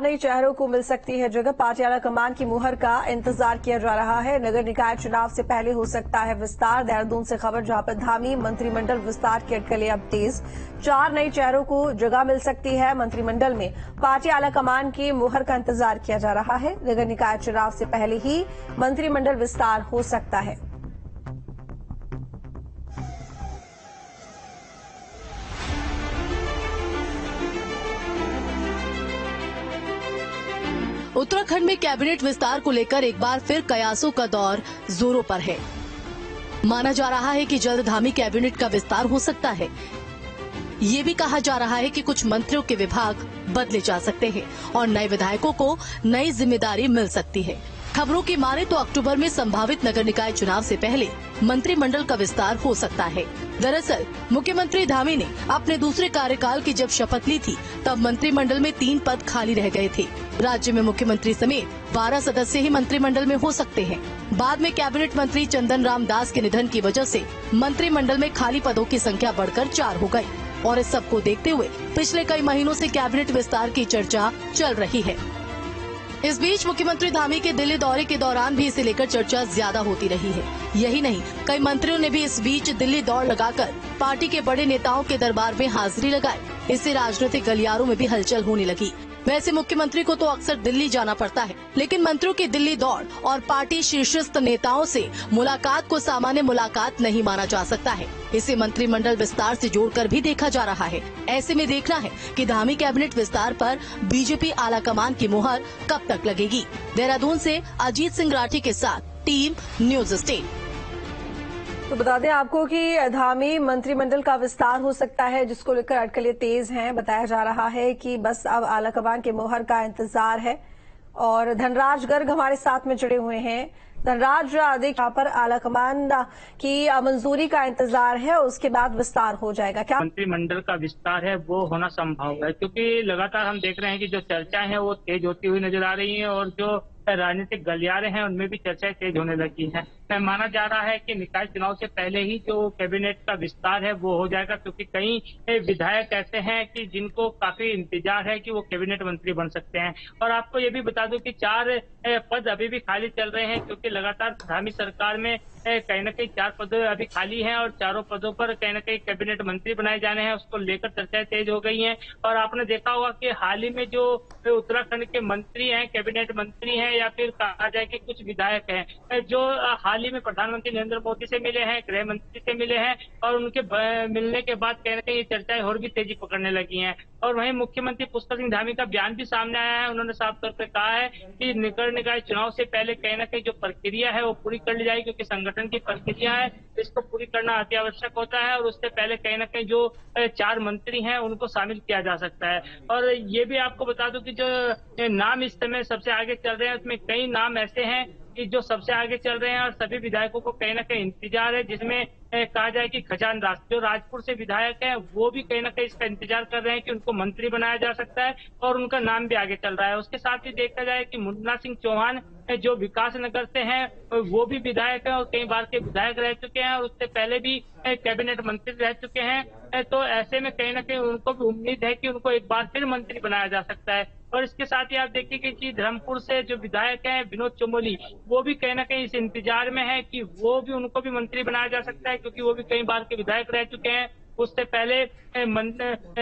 नए चेहरों को मिल सकती है जगह। पार्टी आलाकमान की मुहर का इंतजार किया जा रहा है। नगर निकाय चुनाव से पहले हो सकता है विस्तार। देहरादून से खबर, जहां पर धामी मंत्रिमंडल विस्तार की अटकलें अब तेज। 4 नए चेहरों को जगह मिल सकती है मंत्रिमंडल में। पार्टी आलाकमान की मुहर का इंतजार किया जा रहा है। नगर निकाय चुनाव से पहले ही मंत्रिमंडल विस्तार हो सकता है। उत्तराखंड में कैबिनेट विस्तार को लेकर एक बार फिर कयासों का दौर जोरों पर है। माना जा रहा है कि जल्द धामी कैबिनेट का विस्तार हो सकता है। ये भी कहा जा रहा है कि कुछ मंत्रियों के विभाग बदले जा सकते हैं और नए विधायकों को नई जिम्मेदारी मिल सकती है। खबरों की माने तो अक्टूबर में संभावित नगर निकाय चुनाव से पहले मंत्रिमंडल का विस्तार हो सकता है। दरअसल मुख्यमंत्री धामी ने अपने दूसरे कार्यकाल की जब शपथ ली थी, तब मंत्रिमंडल में 3 पद खाली रह गए थे। राज्य में मुख्यमंत्री समेत 12 सदस्य ही मंत्रिमंडल में हो सकते हैं। बाद में कैबिनेट मंत्री चंदन राम दास के निधन की वजह से मंत्रिमंडल में खाली पदों की संख्या बढ़कर 4 हो गई और इस सबको देखते हुए पिछले कई महीनों से कैबिनेट विस्तार की चर्चा चल रही है। इस बीच मुख्यमंत्री धामी के दिल्ली दौरे के दौरान भी इसे लेकर चर्चा ज्यादा होती रही है। यही नहीं, कई मंत्रियों ने भी इस बीच दिल्ली दौड़ लगाकर पार्टी के बड़े नेताओं के दरबार में हाजिरी लगाई। इससे राजनीतिक गलियारों में भी हलचल होने लगी। वैसे मुख्यमंत्री को तो अक्सर दिल्ली जाना पड़ता है, लेकिन मंत्रियों की दिल्ली दौड़ और पार्टी शीर्षस्थ नेताओं से मुलाकात को सामान्य मुलाकात नहीं माना जा सकता है। इसे मंत्रिमंडल विस्तार से जोड़कर भी देखा जा रहा है। ऐसे में देखना है कि धामी कैबिनेट विस्तार पर बीजेपी आलाकमान की मुहर कब तक लगेगी। देहरादून से अजीत सिंह राठी के साथ टीम न्यूज स्टेट। तो बता दें आपको कि धामी मंत्रिमंडल का विस्तार हो सकता है, जिसको लेकर अटकलें तेज हैं। बताया जा रहा है कि बस अब आलाकमान के मोहर का इंतजार है। और धनराज गर्ग हमारे साथ में जुड़े हुए हैं। धनराज, देख यहाँ पर आलाकमान की मंजूरी का इंतजार है, उसके बाद विस्तार हो जाएगा क्या? मंत्रिमंडल का विस्तार है वो होना संभव है, क्योंकि लगातार हम देख रहे हैं कि जो चर्चाएं हैं वो तेज होती हुई नजर आ रही हैं और जो राजनीतिक गलियारे हैं उनमें भी चर्चाएं तेज होने लगी हैं। माना जा रहा है कि निकाय चुनाव से पहले ही जो कैबिनेट का विस्तार है वो हो जाएगा, क्योंकि कई विधायक ऐसे हैं कि जिनको काफी इंतजार है कि वो कैबिनेट मंत्री बन सकते हैं। और आपको ये भी बता दूं कि 4 पद अभी भी खाली चल रहे हैं, क्योंकि लगातार धामी सरकार में कहीं न कहीं 4 पद अभी खाली हैं और चारों पदों पर कहीं न कहीं कैबिनेट मंत्री बनाए जाने हैं। उसको लेकर चर्चाएं तेज हो गई हैं। और आपने देखा होगा कि हाल ही में जो उत्तराखंड के मंत्री हैं, कैबिनेट मंत्री हैं या फिर कहा जाए कि कुछ विधायक हैं, जो हाल ही में प्रधानमंत्री नरेंद्र मोदी से मिले हैं, गृह मंत्री से मिले हैं और उनके मिलने के बाद कहीं न कहीं ये चर्चाएं और भी तेजी पकड़ने लगी हैं। और वहीं मुख्यमंत्री पुष्कर सिंह धामी का बयान भी सामने आया है। उन्होंने साफ तौर पर कहा है कि नगर निकाय चुनाव से पहले कहीं न कहीं जो प्रक्रिया है वो पूरी कर ली जाएगी, क्योंकि संगठन की प्रक्रिया है, इसको पूरी करना अति आवश्यक होता है। और उससे पहले कहीं न कहीं जो 4 मंत्री हैं उनको शामिल किया जा सकता है। और ये भी आपको बता दूं कि जो नाम इस समय सबसे आगे चल रहे हैं उसमें कई नाम ऐसे हैं कि जो सबसे आगे चल रहे हैं और सभी विधायकों को कहीं न कहीं इंतजार है, जिसमें कहा जाए कि खजान दास जो राजपुर से विधायक हैं वो भी कहीं न कहीं इसका इंतजार कर रहे हैं कि उनको मंत्री बनाया जा सकता है और उनका नाम भी आगे चल रहा है। उसके साथ ही देखा जाए कि मुन्ना सिंह चौहान जो विकास नगर से हैं वो भी विधायक हैं और कई बार के विधायक रह चुके हैं और उससे पहले भी कैबिनेट मंत्री रह चुके हैं। तो ऐसे में कहीं न कहीं उनको भी उम्मीद है कि उनको एक बार फिर मंत्री बनाया जा सकता है। और इसके साथ ही आप देखिए कि धर्मपुर से जो विधायक हैं विनोद चमोली, वो भी कहीं न कहीं इस इंतजार में है कि वो भी उनको भी मंत्री बनाया जा सकता है, क्योंकि वो भी कई बार के विधायक रह चुके हैं। उससे पहले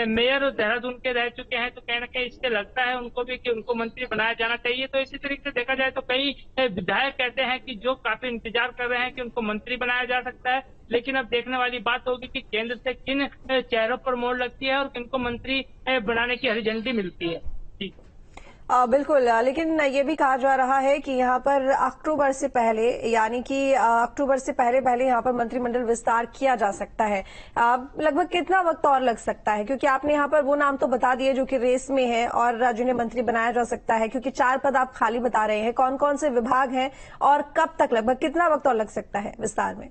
मेयर देहरादून के रह चुके हैं। तो कहीं न कहीं इससे लगता है उनको भी कि उनको मंत्री बनाया जाना चाहिए। तो इसी तरीके से देखा जाए तो कई विधायक कहते हैं कि जो काफी इंतजार कर रहे हैं कि उनको मंत्री बनाया जा सकता है। लेकिन अब देखने वाली बात होगी कि केंद्र से किन चेहरों पर मोहर लगती है और किनको मंत्री बनाने की हरी झंडी मिलती है। जी बिल्कुल, लेकिन ये भी कहा जा रहा है कि यहाँ पर अक्टूबर से पहले, यानी कि अक्टूबर से पहले यहाँ पर मंत्रिमंडल विस्तार किया जा सकता है। लगभग कितना वक्त और लग सकता है? क्योंकि आपने यहाँ पर वो नाम तो बता दिए जो कि रेस में है और जिन्हें मंत्री बनाया जा सकता है, क्योंकि 4 पद आप खाली बता रहे हैं। कौन कौन से विभाग हैं और कब तक, लगभग कितना वक्त और लग सकता है विस्तार में?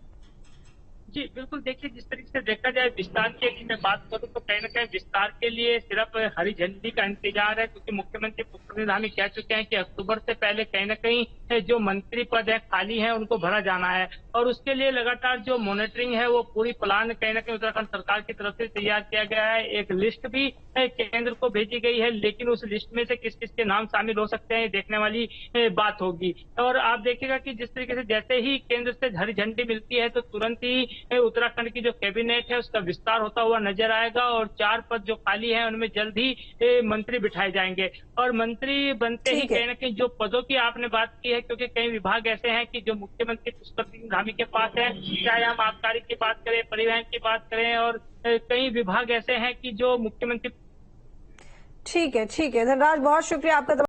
जी, बिल्कुल देखिए, जिस तरीके से देखा जाए विस्तार की यदि मैं बात करूँ तो कहीं न कहीं विस्तार के लिए सिर्फ हरी झंडी का इंतजार है, क्योंकि मुख्यमंत्री पुष्कर धामी कह चुके हैं कि अक्टूबर से पहले कहीं न कहीं जो मंत्री पद है खाली हैं उनको भरा जाना है, और उसके लिए लगातार जो मॉनिटरिंग है वो पूरी प्लान कहीं न कहीं उत्तराखंड सरकार की तरफ से तैयार किया गया है। एक लिस्ट भी केंद्र को भेजी गई है, लेकिन उस लिस्ट में से किस-किस के नाम शामिल हो सकते हैं ये देखने वाली बात होगी। और आप देखिएगा कि जिस तरीके से जैसे ही केंद्र से हरी झंडी मिलती है तो तुरंत ही उत्तराखंड की जो कैबिनेट है उसका विस्तार होता हुआ नजर आएगा, और 4 पद जो खाली हैं उनमें जल्द ही मंत्री बिठाए जाएंगे। और मंत्री बनते ही ठीक है। कहीं न कहीं जो पदों की आपने बात की है, क्योंकि कई विभाग ऐसे हैं कि जो मुख्यमंत्री पुष्कर सिंह धामी के पास है, चाहे हम आबकारी की बात करें, परिवहन की बात करें, और कई विभाग ऐसे हैं कि जो मुख्यमंत्री ठीक है, ठीक है। धनराज, बहुत शुक्रिया आपका।